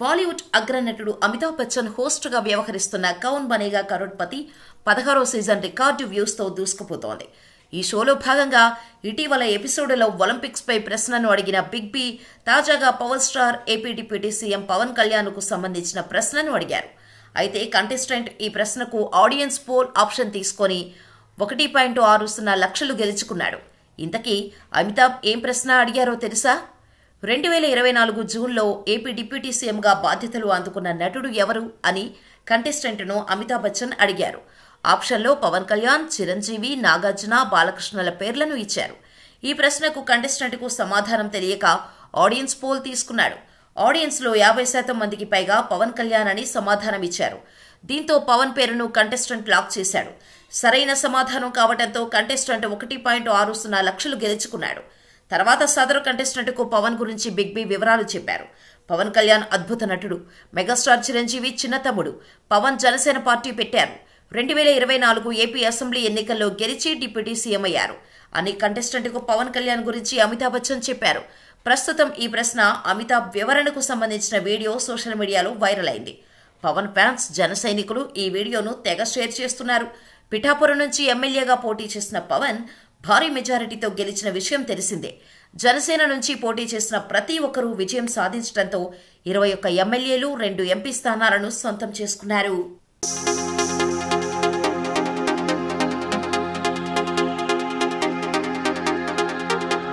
బాలీవుడ్ అగ్రనటుడు అమితాబ్ బచ్చన్ హోస్ట్గా వ్యవహరిస్తున్న కౌన్ బనేగా కరోడ్పతి 16వ సీజన్ రికార్డు వ్యూస్తో దూసుకుపోతోంది. ఈ షోలో భాగంగా ఇటీవల ఎపిసోడ్లో ఒలింపిక్స్పై ప్రశ్నను అడిగిన బిగ్ బి తాజాగా power star AP deputy CM Pawan కళ్యాణ్కు సంబంధించిన ప్రశ్నను అడిగారు. అయితే కంటెస్టెంట్ ఈ ప్రశ్నకు ఆడియన్స్ పోల్ ఆప్షన్ తీసుకొని 1.60 లక్షలు గెలుచుకున్నాడు. ఇంతకీ అమితాబ్ ఏం ప్రశ్న అడిగారో తెలుసా? 2024 జూన్లో ఏపీ డిప్యూటీ సీఎంగా బాధ్యతలు అందుకున్న నటుడు ఎవరు అని కంటెస్టెంట్ను అమితాబ్ బచ్చన్ అడిగారు. ఆప్షన్లో పవన్ కళ్యాణ్, చిరంజీవి, నాగార్జున, బాలకృష్ణల పేర్లను ఇచ్చారు. ఈ ప్రశ్నకు కంటెస్టెంట్కు సమాధానం తెలియక ఆడియన్స్ పోల్ తీసుకున్నాడు. ఆడియన్స్లో 50% మందికి పైగా పవన్ కళ్యాణ్ అని సమాధానం ఇచ్చారు. దీంతో పవన్ పేరును కంటెస్టెంట్ లాక్ చేశాడు. సరైన సమాధానం కావడంతో కంటెస్టెంట్ 1.60 లక్షలు గెలుచుకున్నాడు. తర్వాత సదరు కంటెస్టెంట్కు పవన్ గురించి బిగ్ బి వివరాలు చెప్పారు. పవన్ కళ్యాణ్ అద్భుత నటుడు, మెగాస్టార్ చిరంజీవి చిన్న తమ్ముడు. పవన్ జనసేన పార్టీ పెట్టారు. 2024 ఏపీ అసెంబ్లీ ఎన్నికల్లో గెలిచి డిప్యూటీ సీఎం అయ్యారు అని కంటెస్టెంట్కు పవన్ కళ్యాణ్ గురించి అమితాబ్ బచ్చన్ చెప్పారు. ప్రస్తుతం ఈ ప్రశ్న అమితాబ్ వివరణకు సంబంధించిన వీడియో సోషల్ మీడియాలో వైరల్ అయింది. పవన్ ఫ్యాన్స్, జన సైనికులు ఈ వీడియోను తెగ షేర్ చేస్తున్నారు. పిఠాపురం నుంచి ఎమ్మెల్యేగా పోటీ చేసిన పవన్ భారీ మెజారిటీతో గెలిచిన విషయం తెలిసిందే. జనసేన నుంచి పోటీ చేసిన ప్రతి ఒక్కరూ విజయం సాధించడంతో 21 ఎమ్మెల్యేలు, 2 ఎంపీ స్థానాలను సొంతం చేసుకున్నారు.